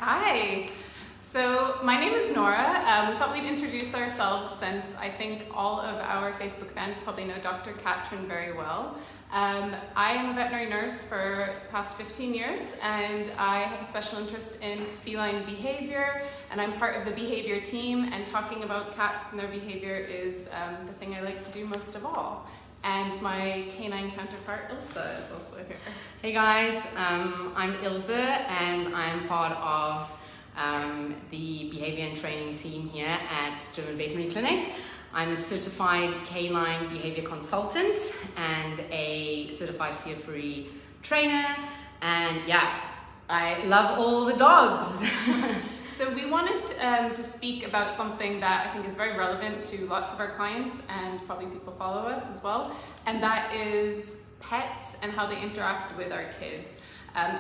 Hi. So my name is Nora. We thought we'd introduce ourselves since I think all of our Facebook fans probably know Dr. Katrin very well. I am a veterinary nurse for the past 15 years and I have a special interest in feline behavior, and I'm part of the behavior team, and talking about cats and their behavior is the thing I like to do most of all. And my canine counterpart Ilse is also here. Hey guys, I'm Ilse and I'm part of the behavior and training team here at German Veterinary Clinic. I'm a certified canine behavior consultant and a certified fear-free trainer, and yeah, I love all the dogs. So we wanted to speak about something that I think is very relevant to lots of our clients and probably people follow us as well, and that is pets and how they interact with our kids.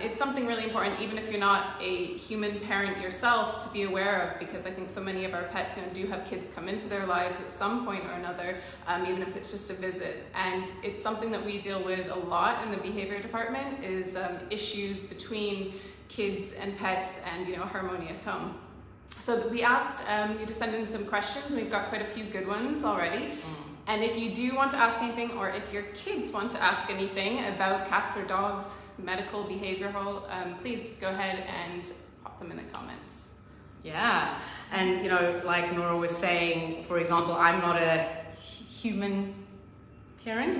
It's something really important, even if you're not a human parent yourself, to be aware of, because I think so many of our pets do have kids come into their lives at some point or another, even if it's just a visit. And it's something that we deal with a lot in the behavior department, is issues between kids and pets and a harmonious home. So we asked you to send in some questions, and we've got quite a few good ones already. And if you do want to ask anything, or if your kids want to ask anything about cats or dogs, medical, behavioral, please go ahead and pop them in the comments. Yeah, and like Nora was saying, for example, I'm not a human parent.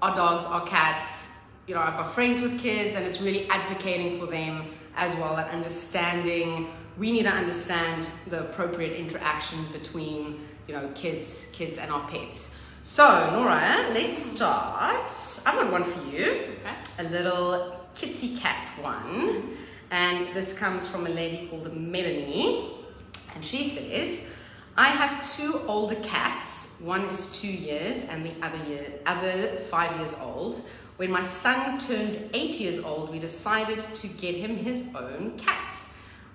Our dogs, our cats, I've got friends with kids, and it's really advocating for them as well, and understanding. We need to understand the appropriate interaction between, kids and our pets. So, Nora, let's start. I've got one for you. Okay. A little kitty cat one. And this comes from a lady called Melanie. And she says, I have two older cats. One is 2 years and the other 5 years old. When my son turned 8 years old, we decided to get him his own cat.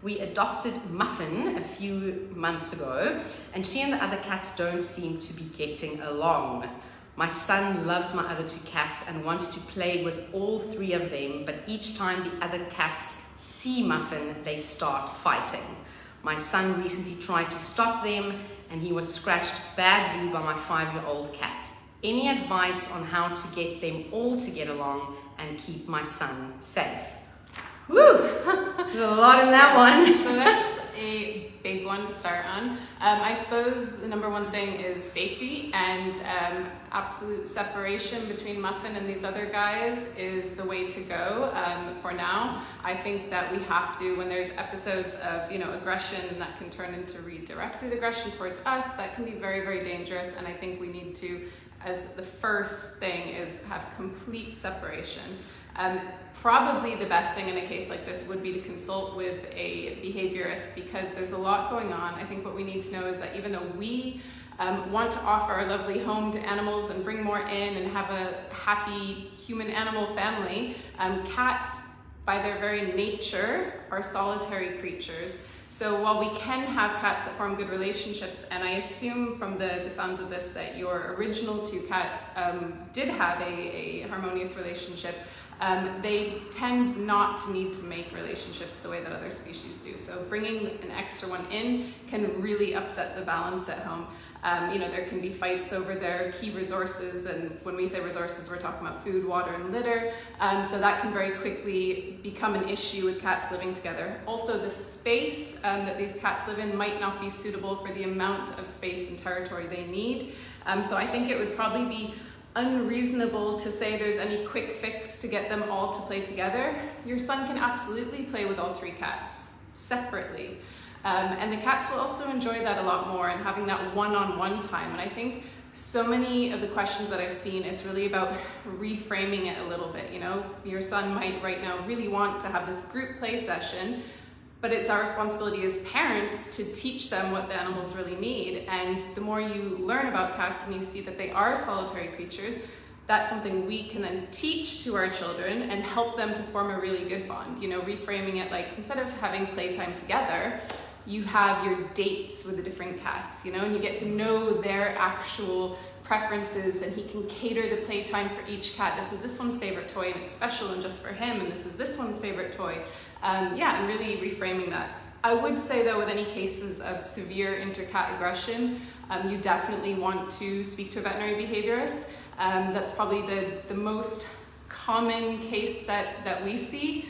We adopted Muffin a few months ago, and she and the other cats don't seem to be getting along. My son loves my other two cats and wants to play with all three of them, but each time the other cats see Muffin, they start fighting. My son recently tried to stop them, and he was scratched badly by my 5-year-old cat. Any advice on how to get them all to get along and keep my son safe? Woo! There's a lot in that one. So that's a big one to start on. I suppose the number one thing is safety, and absolute separation between Muffin and these other guys is the way to go for now. I think that we have to, when there's episodes of aggression that can turn into redirected aggression towards us, that can be very, very dangerous, and I think we need to, as the first thing, is have complete separation. Probably the best thing in a case like this would be to consult with a behaviorist, because there's a lot going on. I think what we need to know is that even though we want to offer our lovely home to animals and bring more in and have a happy human-animal family, cats, by their very nature, are solitary creatures. So while we can have cats that form good relationships, and I assume from the sounds of this that your original two cats did have a harmonious relationship, they tend not to need to make relationships the way that other species do. So bringing an extra one in can really upset the balance at home. There can be fights over their key resources, and when we say resources, we're talking about food, water, and litter. So that can very quickly become an issue with cats living together. Also, the space that these cats live in might not be suitable for the amount of space and territory they need. So I think it would probably be unreasonable to say there's any quick fix to get them all to play together. Your son can absolutely play with all three cats separately. And the cats will also enjoy that a lot more, and having that one-on-one time. And I think so many of the questions that I've seen, it's really about reframing it a little bit. Your son might right now really want to have this group play session, but it's our responsibility as parents to teach them what the animals really need. And the more you learn about cats and you see that they are solitary creatures, that's something we can then teach to our children and help them to form a really good bond. Reframing it like, instead of having playtime together, you have your dates with the different cats, you know, and you get to know their actual preferences, and he can cater the playtime for each cat. This is this one's favorite toy and it's special and just for him, and this is this one's favorite toy. Yeah, and really reframing that. I would say though, with any cases of severe inter-cat aggression, you definitely want to speak to a veterinary behaviorist. That's probably the most common case that we see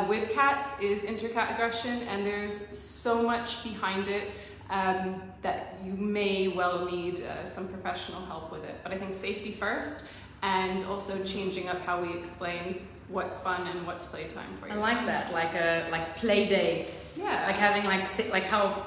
with cats is inter-cat aggression, and there's so much behind it that you may well need some professional help with it. But I think safety first, and also changing up how we explain what's fun and what's playtime for you. I like that, like play dates. Yeah. Like having like how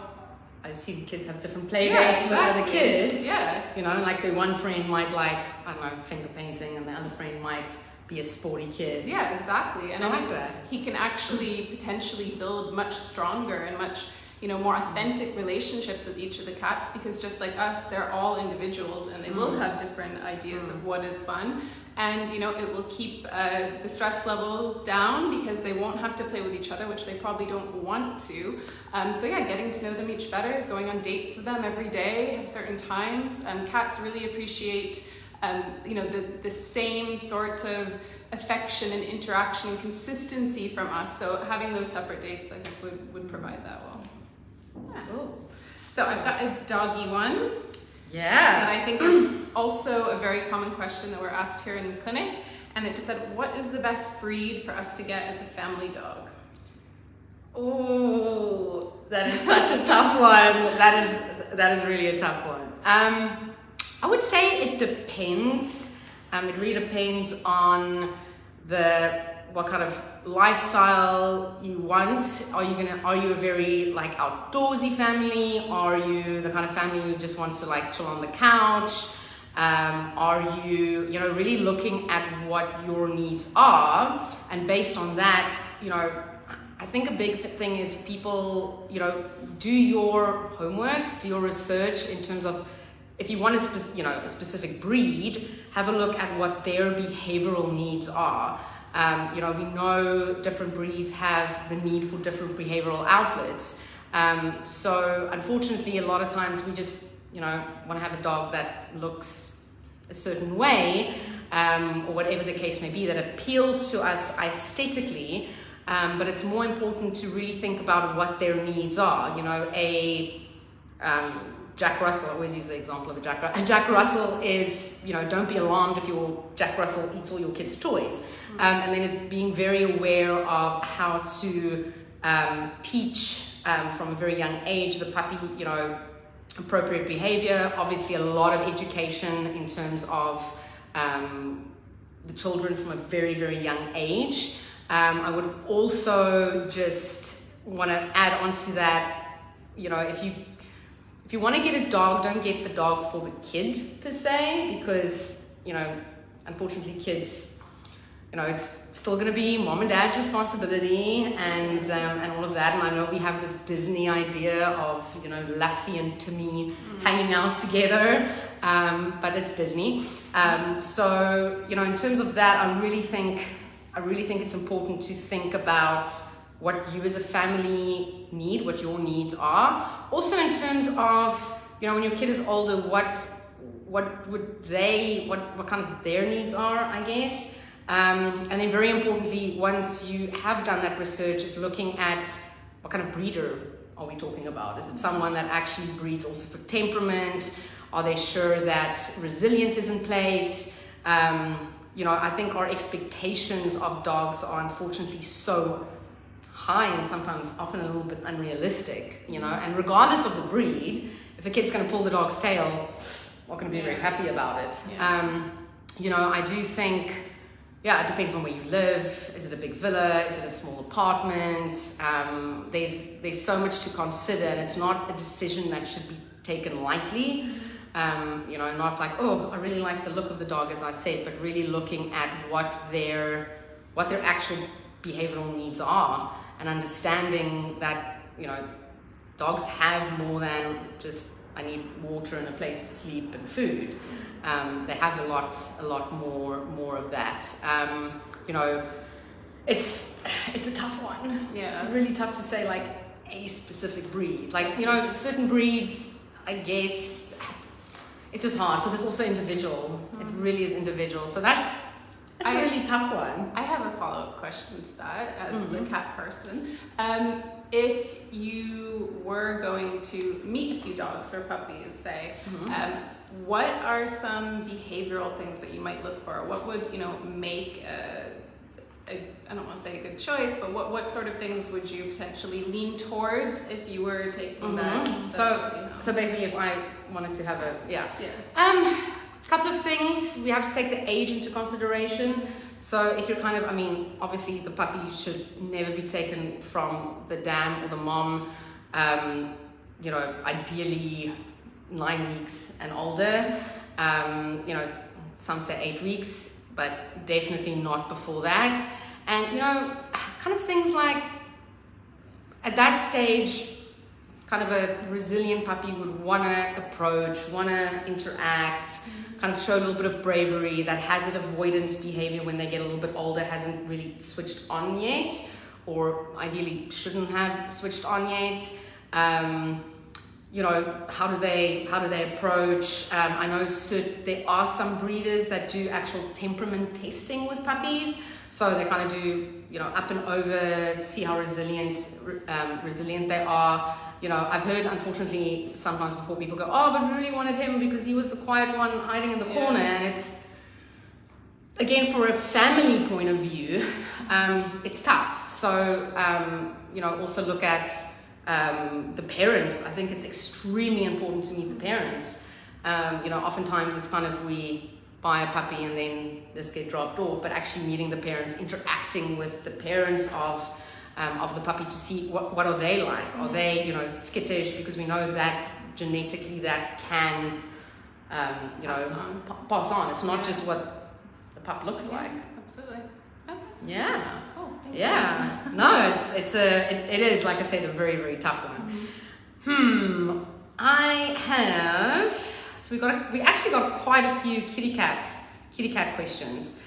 I assume kids have different play dates with other kids. Yeah. You know, like the one friend might like, I don't know, finger painting, and the other friend might be a sporty kid. Yeah, exactly. And I I like think that. he can actually potentially build much stronger and much, you know, more authentic relationships with each of the cats, because just like us, they're all individuals and they will have different ideas of what is fun. And, you know, it will keep the stress levels down because they won't have to play with each other, which they probably don't want to. So yeah, getting to know them each better, going on dates with them every day at certain times. Cats really appreciate you know, the same sort of affection and interaction and consistency from us. So having those separate dates, I think, would provide that well. Yeah. Cool. So I've got a doggy one. Yeah. And I think is also a very common question that we're asked here in the clinic. And it just said, what is the best breed for us to get as a family dog? Oh, that is such a tough one. That is really a tough one. I would say it depends. It really depends on what kind of lifestyle you want. Are you a very like outdoorsy family? Are you the kind of family who just wants to like chill on the couch? Are you know, really looking at what your needs are, and based on that, you know, I think a big thing is people, you know, do your homework, do your research in terms of, if you want a specific breed, have a look at what their behavioral needs are. You know, we know different breeds have the need for different behavioral outlets. So unfortunately, a lot of times we just, you know, want to have a dog that looks a certain way, or whatever the case may be, that appeals to us aesthetically. But it's more important to really think about what their needs are. You know, Jack Russell, I always use the example of a Jack Russell. And Jack Russell is, you know, don't be alarmed if your Jack Russell eats all your kids' toys. And then it's being very aware of how to teach from a very young age the puppy, you know, appropriate behavior. Obviously, a lot of education in terms of the children from a very, very young age. I would also just want to add on to that, you know, if you want to get a dog, don't get the dog for the kid per se, because, you know, unfortunately kids, you know, it's still going to be mom and dad's responsibility and all of that. And I know we have this Disney idea of, you know, Lassie and Timmy hanging out together, but it's Disney. So, you know, in terms of that, I really think it's important to think about what you as a family need, what your needs are. Also in terms of, you know, when your kid is older, what kind of their needs are, I guess. And then very importantly, once you have done that research, is looking at what kind of breeder are we talking about? Is it someone that actually breeds also for temperament? Are they sure that resilience is in place? You know, I think our expectations of dogs are unfortunately so high and sometimes often a little bit unrealistic, you know, and regardless of the breed, if a kid's going to pull the dog's tail, not going to be very happy about it. Yeah. You know, I do think, yeah, it depends on where you live. Is it a big villa? Is it a small apartment? There's so much to consider, and it's not a decision that should be taken lightly. You know, not like, oh, I really like the look of the dog, as I said, but really looking at what their actual behavioral needs are, and understanding that, you know, dogs have more than just, I need water and a place to sleep and food. They have a lot more of that. You know, it's a tough one. Yeah. It's really tough to say, like, a specific breed. Like, you know, certain breeds, I guess, it's just hard because it's also individual. It really is individual. So that's a really tough one. I have a follow-up question to that as the cat person. If you were going to meet a few dogs or puppies, say, what are some behavioral things that you might look for? What would, you know, make I don't want to say a good choice, but what sort of things would you potentially lean towards if you were taking that? So basically, if I wanted to have a couple of things, we have to take the age into consideration. So if you're kind of, I mean, obviously the puppy should never be taken from the dam or the mom. You know, ideally 9 weeks and older. You know, some say 8 weeks, but definitely not before that. And, you know, kind of things like, at that stage, kind of a resilient puppy would want to approach, want to interact, kind of show a little bit of bravery. That hazard avoidance behavior when they get a little bit older hasn't really switched on yet, or ideally shouldn't have switched on yet. You know, how do they approach? I know there are some breeders that do actual temperament testing with puppies. So they kind of do, you know, up and over, see how resilient they are. You know, I've heard, unfortunately, sometimes before people go, oh, but we really wanted him because he was the quiet one hiding in the corner. And it's, again, for a family point of view, it's tough. So, you know, also look at the parents. I think it's extremely important to meet the parents. You know, oftentimes it's kind of we buy a puppy and then this get dropped off, but actually meeting the parents, interacting with the parents of the puppy to see what are they like. Are they, you know, skittish? Because we know that genetically that can, you know, pass on. It's not just what the pup looks like. Absolutely. Okay. Yeah. Cool. Yeah. No, it is, like I said, a very, very tough one. I have, so we actually got quite a few kitty cat questions.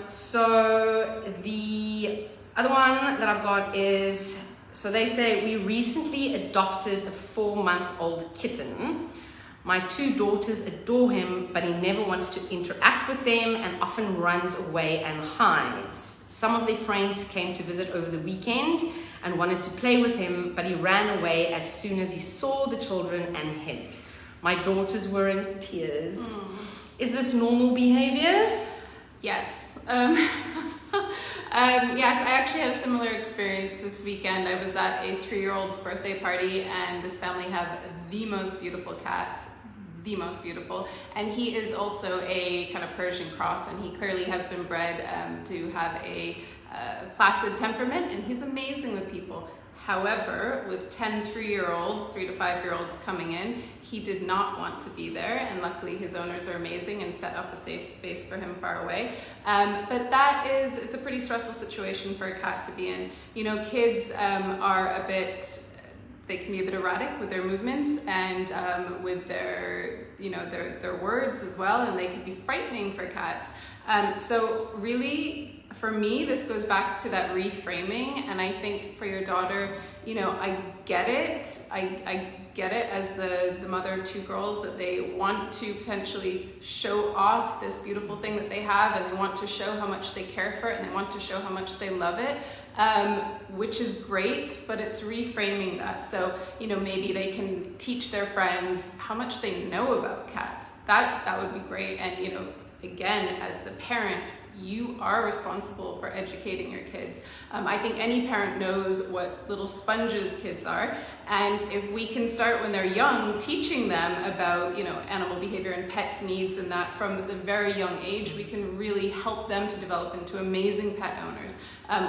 So the other one that I've got is, so they say, we recently adopted a 4-month-old kitten. My 2 daughters adore him, but he never wants to interact with them and often runs away and hides. Some of their friends came to visit over the weekend and wanted to play with him, but he ran away as soon as he saw the children and hid. My daughters were in tears. Is this normal behavior? Yes. Yes, I actually had a similar experience this weekend. I was at a 3-year-old's birthday party, and this family have the most beautiful cat, the most beautiful. And he is also a kind of Persian cross, and he clearly has been bred to have a placid temperament, and he's amazing with people. However, with 10 3-year-olds, 3 to 5-year-olds coming in, he did not want to be there, and luckily his owners are amazing and set up a safe space for him far away. But it's a pretty stressful situation for a cat to be in. You know, kids they can be a bit erratic with their movements and with their, you know, their words as well, and they can be frightening for cats. So really, for me, this goes back to that reframing, and I think for your daughter, you know, I get it. I get it as the mother of 2 girls, that they want to potentially show off this beautiful thing that they have, and they want to show how much they care for it, and they want to show how much they love it, which is great, but it's reframing that. So, you know, maybe they can teach their friends how much they know about cats. That would be great. And, you know, again, as the parent, you are responsible for educating your kids. I think any parent knows what little sponges kids are, and if we can start when they're young, teaching them about, you know, animal behavior and pets' needs and that from the very young age, we can really help them to develop into amazing pet owners.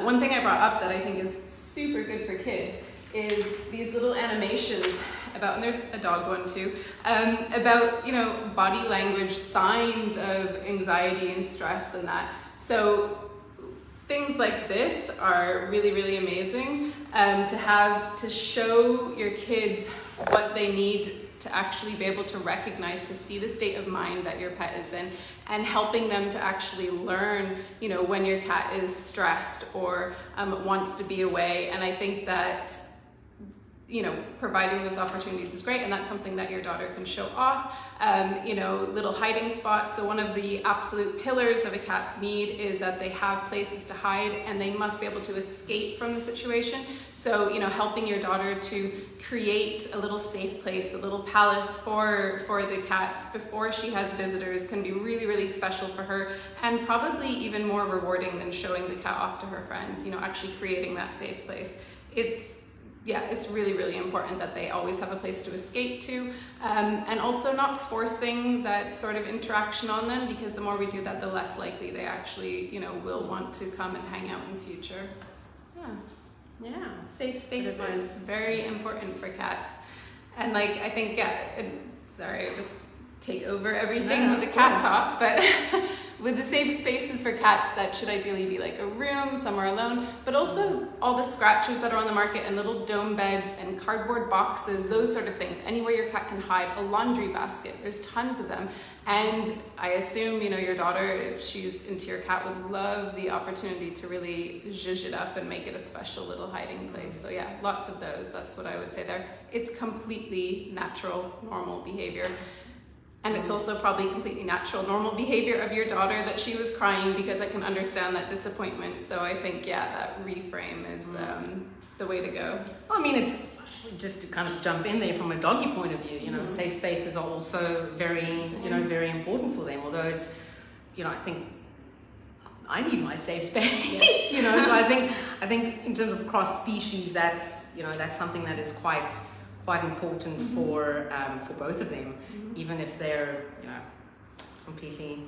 One thing I brought up that I think is super good for kids is these little animations about, and there's a dog one too, about, you know, body language, signs of anxiety and stress and that. So things like this are really, really amazing to show your kids what they need to actually be able to recognize, to see the state of mind that your pet is in, and helping them to actually learn, you know, when your cat is stressed or wants to be away. And I think that providing those opportunities is great, and that's something that your daughter can show off. Little hiding spots. So one of the absolute pillars of a cat's need is that they have places to hide, and they must be able to escape from the situation. So, helping your daughter to create a little safe place, a little palace for the cats before she has visitors can be really, really special for her, and probably even more rewarding than showing the cat off to her friends, actually creating that safe place. It's really, really important that they always have a place to escape to, and also not forcing that sort of interaction on them, because the more we do that, the less likely they actually, will want to come and hang out in future. Yeah, safe spaces, very important for cats. And I think, sorry, I just take over everything with the cat talk, but with the safe spaces for cats, that should ideally be like a room, somewhere alone, but also all the scratchers that are on the market, and little dome beds and cardboard boxes, those sort of things, anywhere your cat can hide, a laundry basket, there's tons of them. And I assume, your daughter, if she's into your cat, would love the opportunity to really zhuzh it up and make it a special little hiding place. So yeah, lots of those, that's what I would say there. It's completely natural, normal behavior. And it's also probably completely natural, normal behavior of your daughter that she was crying, because I can understand that disappointment. So I think, that reframe is the way to go. Well, I mean, it's just to kind of jump in there from a doggy point of view, safe spaces are also very, very important for them. Although it's, I think I need my safe space, yes. So I think in terms of cross species, that's something that is quite important for both of them, even if they're completely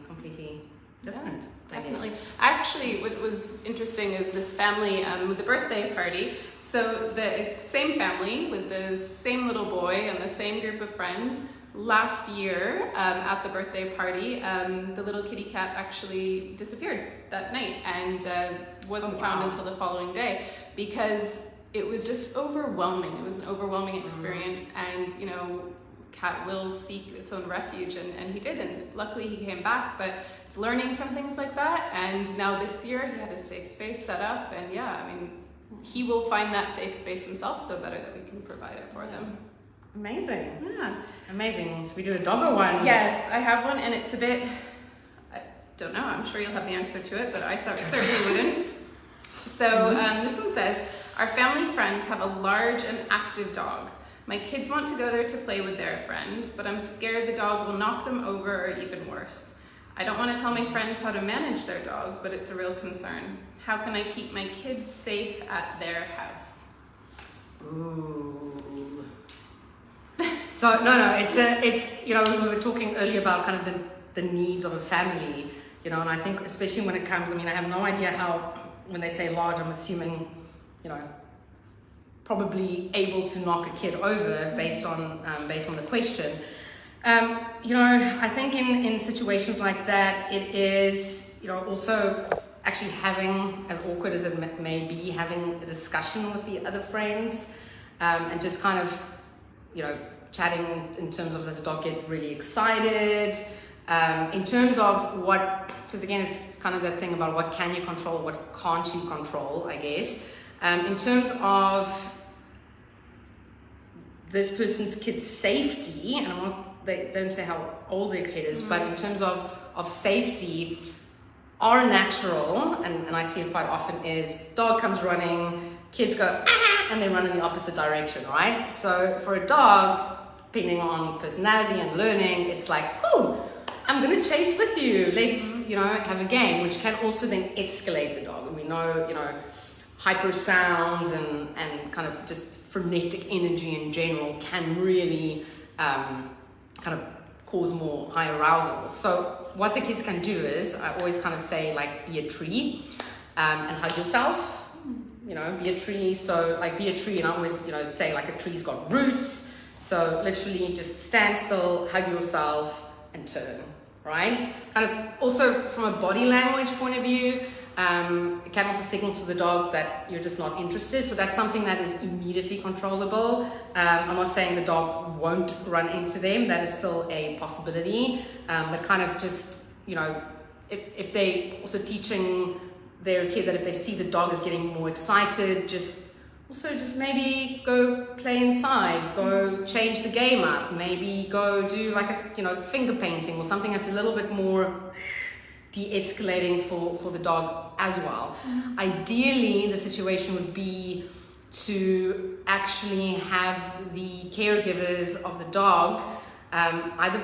different. Yeah, definitely. Actually, what was interesting is this family with the birthday party. So the same family with the same little boy and the same group of friends. Last year at the birthday party, the little kitty cat actually disappeared that night and wasn't found until the following day, because it was just overwhelming. It was an overwhelming experience, and cat will seek its own refuge, and he did, and luckily he came back. But it's learning from things like that, and now this year he had a safe space set up, and he will find that safe space himself, so better that we can provide it for them. Amazing. Yeah. Amazing. Should we do a doggo one? Yes, I have one, and it's a bit, I don't know, I'm sure you'll have the answer to it, but I certainly wouldn't. So this one says, our family friends have a large and active dog. My kids want to go there to play with their friends, but I'm scared the dog will knock them over, or even worse. I don't want to tell my friends how to manage their dog, but it's a real concern. How can I keep my kids safe at their house? Ooh. So no, it's we were talking earlier about kind of the needs of a family, and I think especially when it comes, I have no idea how, when they say large, I'm assuming, probably able to knock a kid over based on the question. I think in situations like that, it is, also actually having, as awkward as it may be, having a discussion with the other friends, and just kind of, chatting in terms of, does the dog get really excited? In terms of because again, it's kind of that thing about what can you control, what can't you control, I guess. In terms of this person's kid's safety, and they don't say how old their kid is, but in terms of safety, our natural, and I see it quite often, is dog comes running, kids go, ah, and they run in the opposite direction, right? So for a dog, depending on personality and learning, it's like, oh, I'm going to chase with you. Let's, have a game, which can also then escalate the dog. And we know, hyper sounds and kind of just frenetic energy in general can really kind of cause more high arousal. So what the kids can do is, I always kind of say, be a tree and hug yourself, be a tree. So be a tree, and I always, say a tree's got roots. So literally just stand still, hug yourself, and turn, right? Kind of also from a body language point of view, it can also signal to the dog that you're just not interested. So that's something that is immediately controllable. I'm not saying the dog won't run into them. That is still a possibility. But kind of just, if they also teaching their kid that if they see the dog is getting more excited, just also just maybe go play inside, go change the game up, maybe go do like a finger painting or something that's a little bit more de-escalating for the dog as well. Ideally, the situation would be to actually have the caregivers of the dog either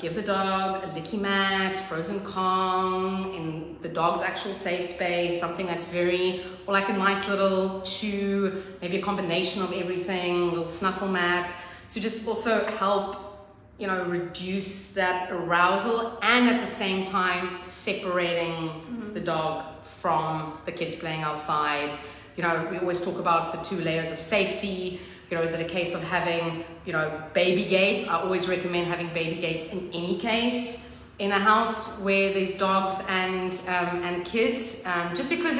give the dog a licky mat, frozen Kong in the dog's actual safe space, something that's or like a nice little chew, maybe a combination of everything, a little snuffle mat, to just also help reduce that arousal, and at the same time separating the dog from the kids playing outside. We always talk about the 2 layers of safety. Is it a case of having, baby gates? I always recommend having baby gates in any case in a house where there's dogs and kids, just because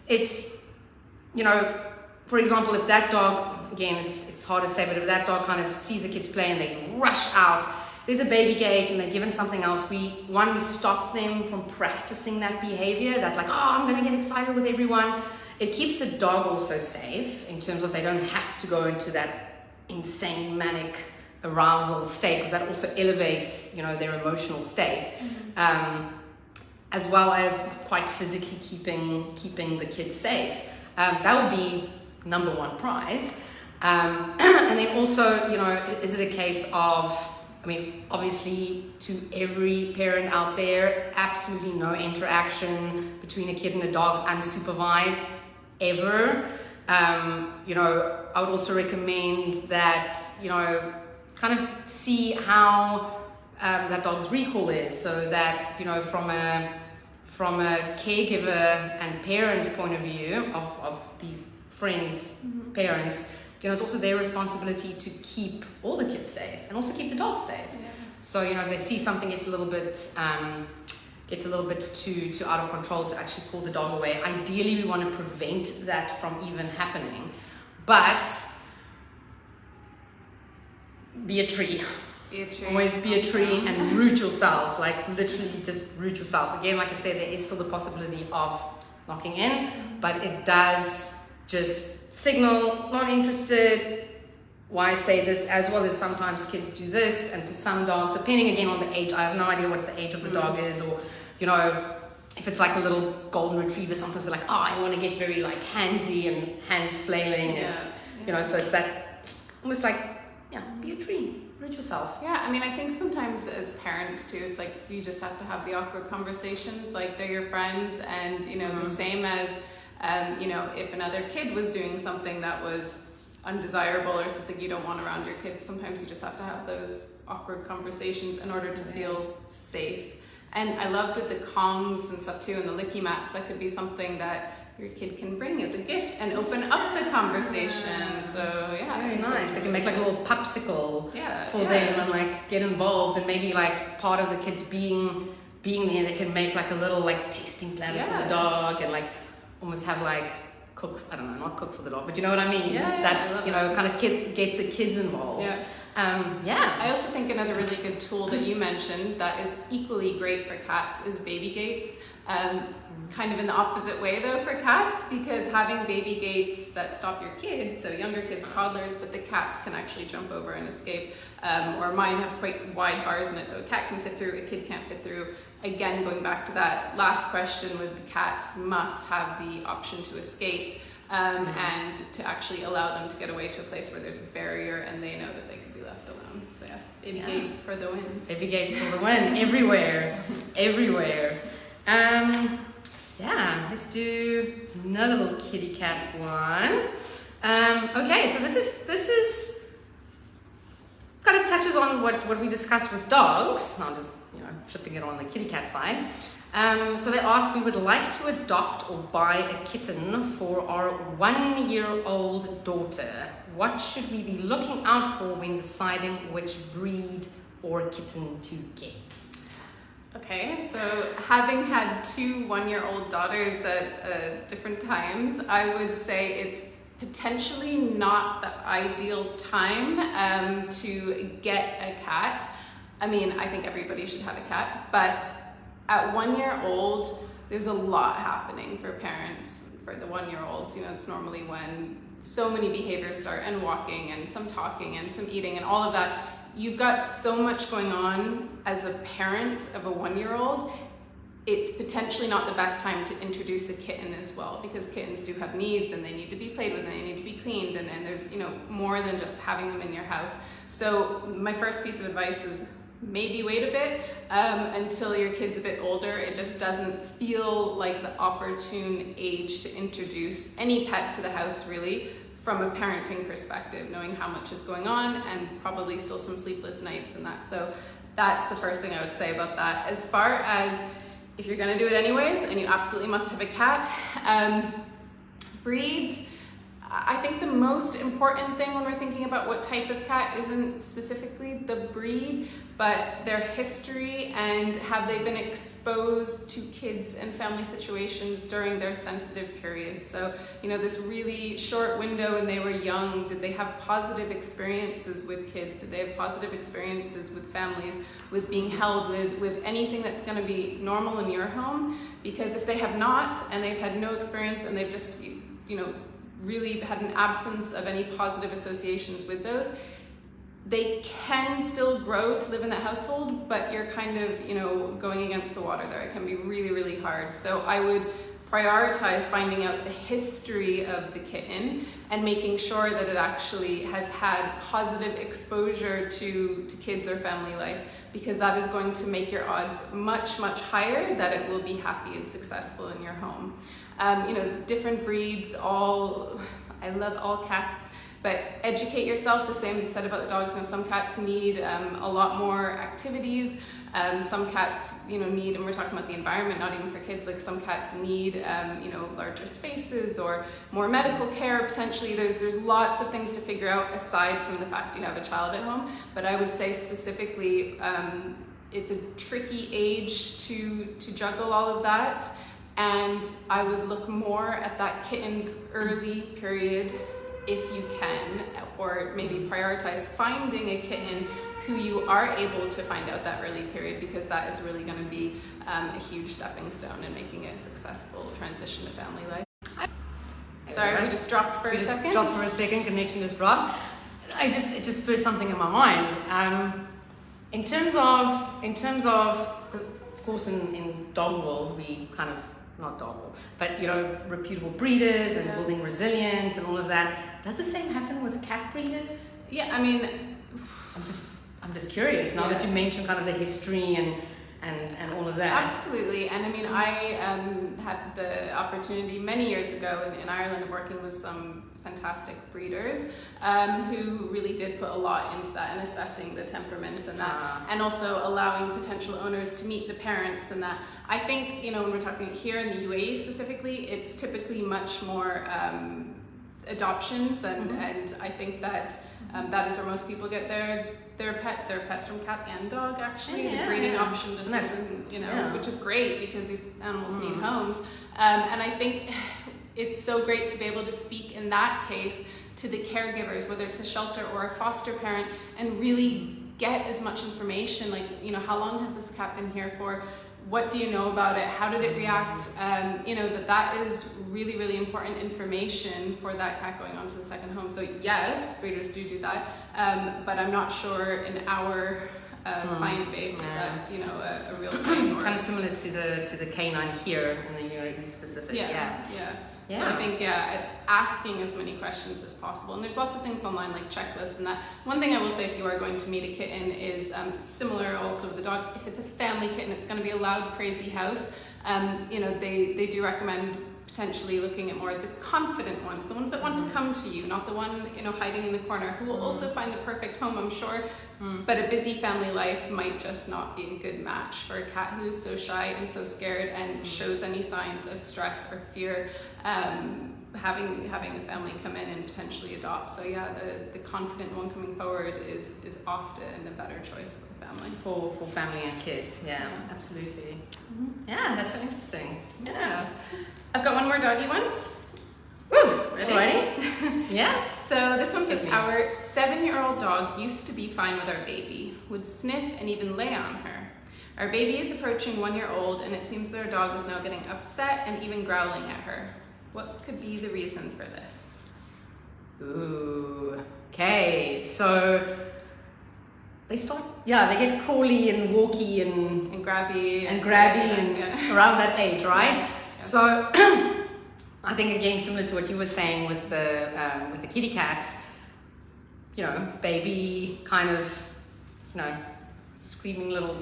it's for example, if that dog, again, it's hard to say, but if that dog kind of sees the kids play and they rush out, there's a baby gate and they're given something else, we stop them from practicing that behavior, that like, oh, I'm going to get excited with everyone. It keeps the dog also safe in terms of they don't have to go into that insane manic arousal state, because that also elevates, their emotional state, as well as quite physically keeping the kids safe. That would be number 1 prize. And then also, is it a case of, obviously to every parent out there, absolutely no interaction between a kid and a dog unsupervised ever. I would also recommend that, kind of see how that dog's recall is, so that, from a caregiver and parent point of view of these friends, parents, it's also their responsibility to keep all the kids safe and also keep the dogs safe. Yeah. So, if they see something gets a little bit too out of control, to actually pull the dog away. Ideally, we want to prevent that from even happening. But be a tree. Always be a tree and root yourself. Like literally just root yourself. Again, like I said, there is still the possibility of knocking in, but it does just signal not interested. Why I say this as well is sometimes kids do this, and for some dogs, depending again on the age, I have no idea what the age of the dog is, or if it's like a little golden retriever, sometimes they're like, oh, I want to get very like handsy and hands flailing. So it's that almost like, be a tree, root yourself. Yeah, I think sometimes as parents too, it's like you just have to have the awkward conversations, like they're your friends, and the same as if another kid was doing something that was undesirable or something you don't want around your kids, sometimes you just have to have those awkward conversations in order to feel safe. And I loved with the Kongs and stuff too, and the licky mats, that could be something that your kid can bring as a gift and open up the conversation. So very nice. They can make like a little popsicle for them and like get involved, and maybe like part of the kids being there, they can make like a little like tasting platter for the dog, and like almost have like not cook for the dog, but you know what I mean? That's, kind of get the kids involved. I also think another really good tool that you mentioned that is equally great for cats is baby gates. Kind of in the opposite way though for cats, because having baby gates that stop your kids, so younger kids, toddlers, but the cats can actually jump over and escape. Or mine have quite wide bars in it, so a cat can fit through, a kid can't fit through. Again, going back to that last question, with the cats must have the option to escape, and to actually allow them to get away to a place where there's a barrier and they know that they could be left alone. So baby gates for the win. Baby gates for the win, everywhere, everywhere. Let's do another little kitty cat one. Okay, so this is kind of touches on what we discussed with dogs. I'm just flipping it on the kitty cat side. So they asked, we would like to adopt or buy a kitten for our 1-year-old daughter. What should we be looking out for when deciding which breed or kitten to get? Okay, so having had 2 1-year-old daughters at different times, I would say it's potentially not the ideal time to get a cat. I think everybody should have a cat, but at 1 year old, there's a lot happening for parents for the 1-year-olds. It's normally when so many behaviors start, and walking and some talking and some eating and all of that. You've got so much going on as a parent of a 1-year-old. It's potentially not the best time to introduce a kitten as well, because kittens do have needs and they need to be played with and they need to be cleaned, and there's more than just having them in your house. So my first piece of advice is maybe wait a bit until your kid's a bit older. It just doesn't feel like the opportune age to introduce any pet to the house, really, from a parenting perspective, knowing how much is going on and probably still some sleepless nights and that. So that's the first thing I would say about that. As far as if you're gonna do it anyways, and you absolutely must have a cat, breeds, I think the most important thing when we're thinking about what type of cat isn't specifically the breed, but their history and have they been exposed to kids and family situations during their sensitive period. So, this really short window when they were young, did they have positive experiences with kids? Did they have positive experiences with families, with being held, with anything that's going to be normal in your home? Because if they have not, and they've had no experience, and they've just, really had an absence of any positive associations with those, they can still grow to live in that household, but you're kind of, going against the water there. It can be really, really hard. So I would prioritize finding out the history of the kitten and making sure that it actually has had positive exposure to kids or family life, because that is going to make your odds much, much higher that it will be happy and successful in your home. Different breeds, I love all cats, but educate yourself the same as I said about the dogs. Some cats need a lot more activities. Some cats, need, and we're talking about the environment, not even for kids, like some cats need, larger spaces or more medical care potentially. There's lots of things to figure out aside from the fact you have a child at home. But I would say specifically, it's a tricky age to juggle all of that. And I would look more at that kitten's early period if you can, or maybe prioritize finding a kitten who you are able to find out that early period, because that is really going to be a huge stepping stone in making a successful transition to family life. Sorry, we just dropped for a second. Dropped for a second, connection just dropped. It just spurred something in my mind. In terms of, because of course in dog world we kind of, not dog world, but reputable breeders and building resilience and all of that. Does the same happen with cat breeders? Yeah, I'm just curious now that you mentioned kind of the history and all of that. Absolutely, and I had the opportunity many years ago in Ireland of working with some fantastic breeders who really did put a lot into that and assessing the temperaments and that, and also allowing potential owners to meet the parents and that. I think, when we're talking here in the UAE specifically, it's typically much more adoptions, and I think that that is where most people get their pets from cat and dog, actually. The breeding option just isn't, which is great because these animals need homes. And I think it's so great to be able to speak in that case to the caregivers, whether it's a shelter or a foster parent, and really get as much information, like, how long has this cat been here for? What do you know about it? How did it react? That is really, really important information for that cat going on to the second home. So yes, breeders do that, but I'm not sure in our client base if that's a real thing. Kind of similar to the canine here in the UAE specific. Yeah. So I think, asking as many questions as possible. And there's lots of things online like checklists and that. One thing I will say if you are going to meet a kitten is similar also with the dog. If it's a family kitten, it's going to be a loud, crazy house. They do recommend potentially looking at more of the confident ones, the ones that want to come to you, not the one, hiding in the corner, who will also find the perfect home, I'm sure. But a busy family life might just not be a good match for a cat who's so shy and so scared and shows any signs of stress or fear. Having the family come in and potentially adopt. So yeah, the confident one coming forward is often a better choice for the family. For family and kids, yeah. Absolutely. Yeah, that's so interesting. Yeah. I've got one more doggy one. Woo! Ready? Yeah. So this one says, our 7-year-old dog used to be fine with our baby, would sniff and even lay on her. Our baby is approaching 1 year old and it seems that our dog is now getting upset and even growling at her. What could be the reason for this? Ooh, okay. So they get crawly and walky and grabby and around that age, right? Yes. So I think again, similar to what you were saying with the kitty cats, baby kind of, screaming little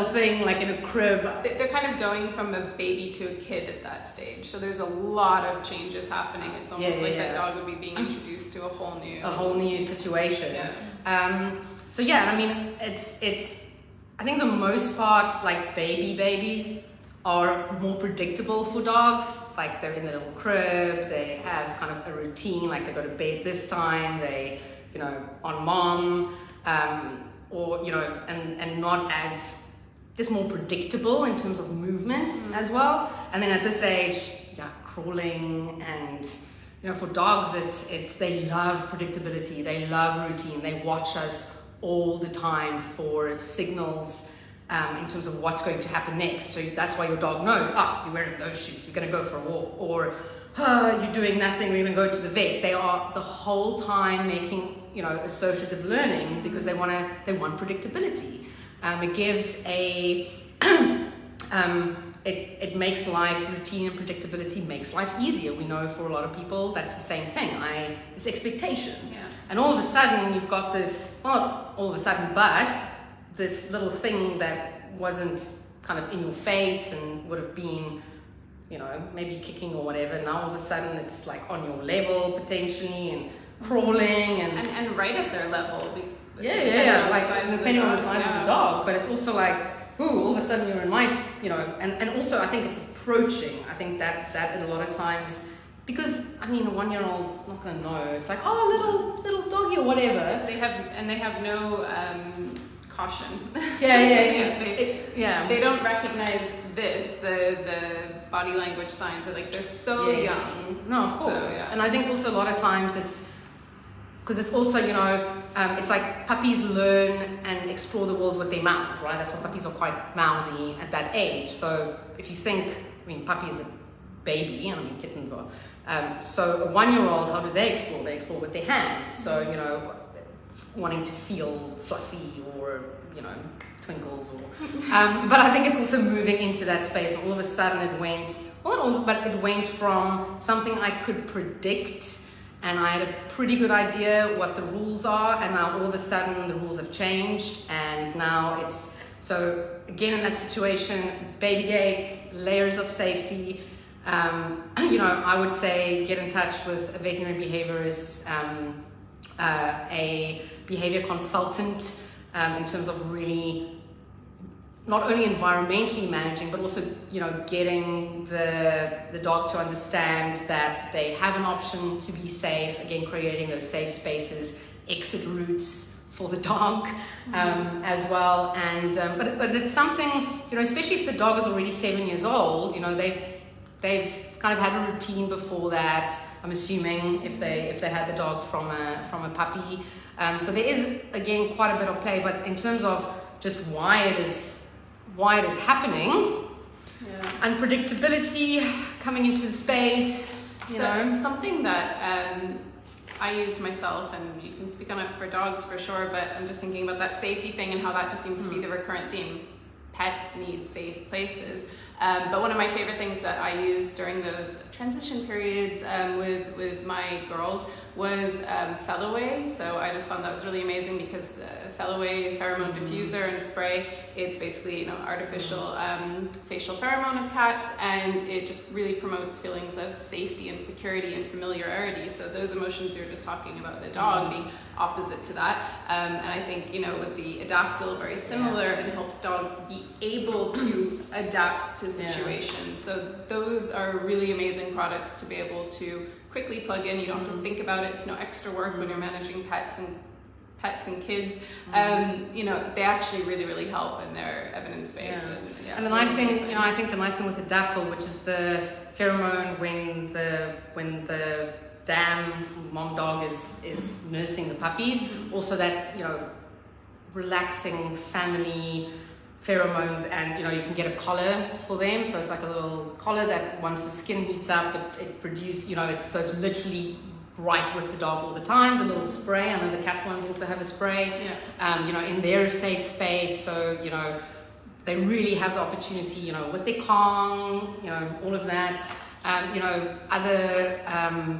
thing like in a crib. They're kind of going from a baby to a kid at that stage. So there's a lot of changes happening. It's almost like that dog would be being introduced to a whole new situation. Yeah. So yeah, I mean, it's I think the most part, like babies are more predictable for dogs. Like they're in their little crib, they have kind of a routine, like they go to bed this time, they, on mom, or, and not as, just more predictable in terms of movement as well. And then at this age, crawling and, for dogs, it's they love predictability, they love routine, they watch us all the time for signals in terms of what's going to happen next. So that's why your dog knows, you're wearing those shoes, we're going to go for a walk, or you're doing that thing, we're going to go to the vet. They are the whole time making, associative learning because they want predictability. It gives it makes life, routine and predictability makes life easier. We know for a lot of people that's the same thing. It's expectation. Yeah. And all of a sudden you've got this, not all of a sudden, but this little thing that wasn't kind of in your face and would have been, maybe kicking or whatever. Now all of a sudden it's like on your level potentially and crawling and right at their level. Like depending on the size of the dog, but it's also like, all of a sudden you're in my, and also I think it's approaching. I think that a lot of times, because I mean a 1-year-old is not going to know. It's like, little doggy or whatever. They have no caution. They don't recognize the body language signs. They're so young. No, of course. And I think also a lot of times it's because it's also, it's like puppies learn and explore the world with their mouths, right? That's why puppies are quite mouthy at that age. So if you think, puppy is a baby, and kittens are. So a 1-year-old, how do they explore? They explore with their hands. So, wanting to feel fluffy or, twinkles or, but I think it's also moving into that space. All of a sudden it went from something I could predict, and I had a pretty good idea what the rules are, and now all of a sudden the rules have changed, and now it's, so again in that situation, baby gates, layers of safety. I would say get in touch with a veterinary behaviorist, a behavior consultant, in terms of really not only environmentally managing, but also, getting the dog to understand that they have an option to be safe, again, creating those safe spaces, exit routes for the dog, as well. And, but it's something, especially if the dog is already 7 years old, they've kind of had a routine before that, I'm assuming, if they had the dog from a puppy. So there is, again, quite a bit of play, but in terms of just why it is happening, unpredictability coming into the space, something that I use myself, and you can speak on it for dogs for sure, but I'm just thinking about that safety thing and how that just seems to be the recurrent theme. Pets need safe places. But one of my favorite things that I used during those transition periods with my girls was Fellaway. So I just found that was really amazing because Fellaway pheromone diffuser and spray, it's basically artificial facial pheromone of cats, and it just really promotes feelings of safety and security and familiarity. So those emotions you were just talking about, the dog being opposite to that, and I think with the Adaptil, very similar, and helps dogs be able to adapt to situations. So those are really amazing products to be able to quickly plug in. You don't have to think about it. It's no extra work when you're managing pets and kids. They actually really, really help, and they're evidence-based. And the nice thing, I think the nice thing with Adaptil, which is the pheromone when the mom dog is nursing the puppies, also that relaxing family pheromones, and you can get a collar for them, so it's like a little collar that once the skin heats up, it produces, so it's literally right with the dog all the time. The little spray, I know the cat ones also have a spray, in their safe space. So, they really have the opportunity, with their Kong, all of that. Other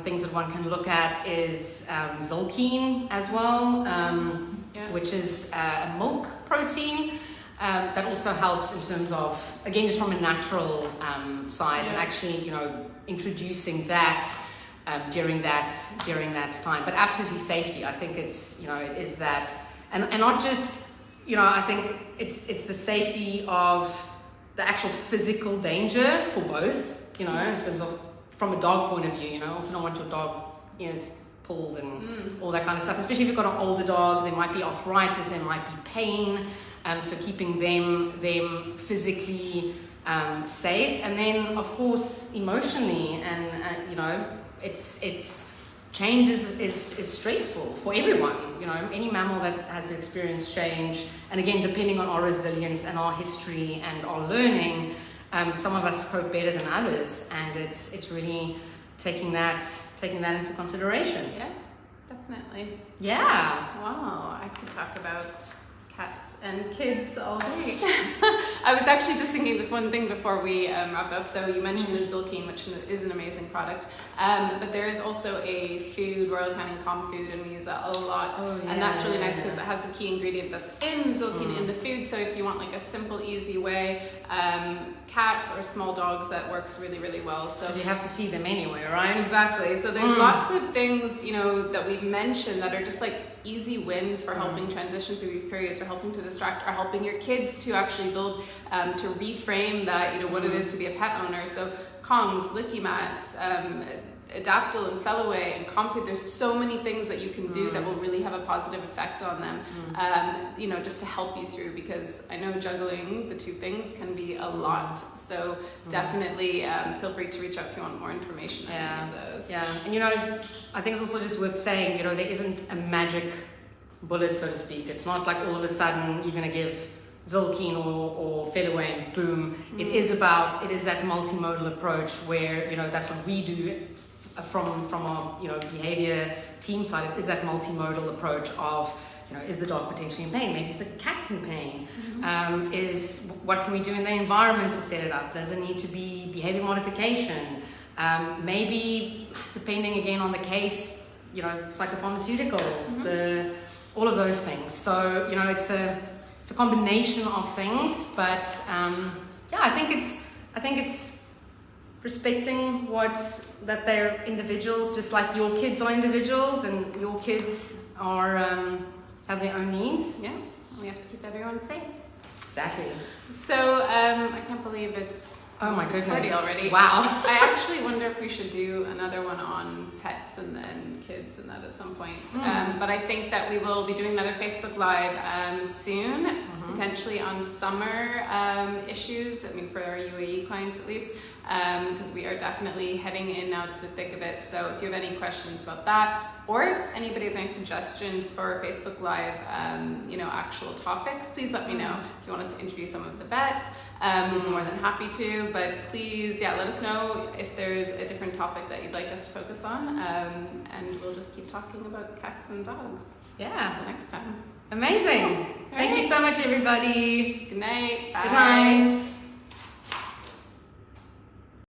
things that one can look at is Zolkine as well, which is a milk protein that also helps in terms of, again, just from a natural side, and actually, introducing that during that time. But absolutely safety. I think it's, it is that, and not just, I think it's the safety of the actual physical danger for both. In terms of from a dog point of view, also don't want your dog is pulled and all that kind of stuff. Especially if you've got an older dog, there might be arthritis, there might be pain. So keeping them physically safe, and then of course emotionally, and it's change is stressful for everyone. Any mammal that has to experience change, and again, depending on our resilience and our history and our learning. Some of us cope better than others, and it's really taking that into consideration. Yeah, definitely. Yeah. Wow, I could talk about cats and kids all day. I was actually just thinking this one thing before we wrap up, though. You mentioned the Zolkine, which is an amazing product, but there is also a food, Royal Canin Calm food, and we use that a lot. And that's really nice because it has the key ingredient that's in Zolkine in the food. So if you want like a simple, easy way, cats or small dogs, that works really, really well. So you have to feed them anyway, right? Exactly. So there's lots of things, that we've mentioned that are just like easy wins for helping transition through these periods, or helping to distract, or helping your kids to actually build, to reframe that, what it is to be a pet owner. So Kongs, licky mats, Adaptil and Fellaway and Comfood, there's so many things that you can do that will really have a positive effect on them, just to help you through, because I know juggling the two things can be a lot. So definitely feel free to reach out if you want more information on any of those. Yeah, and I think it's also just worth saying, there isn't a magic bullet, so to speak. It's not like all of a sudden you're going to give Zolkine or Fellaway and boom. It is that multimodal approach where, that's what we do from our behavior team side. It is that multimodal approach of, is the dog potentially in pain? Maybe is the cat in pain? Is what can we do in the environment to set it up? Does it need to be behavior modification? Maybe, depending again on the case, psychopharmaceuticals, all of those things. So it's a combination of things, but I think it's respecting that they're individuals, just like your kids are individuals, and your kids are have their own needs. Yeah, we have to keep everyone safe. Exactly. So I can't believe it's oh my goodness already. Wow. I actually wonder if we should do another one on pets and then kids and that at some point. But I think that we will be doing another Facebook Live soon, potentially on summer issues. For our UAE clients at least, because we are definitely heading in now to the thick of it. So if you have any questions about that, or if anybody has any suggestions for Facebook Live, actual topics, please let me know. If you want us to interview some of the vets, we're more than happy to. But please, let us know if there's a different topic that you'd like us to focus on, and we'll just keep talking about cats and dogs. Yeah. Until next time. Amazing. Thank you so much, everybody. Good night. Bye. Good night.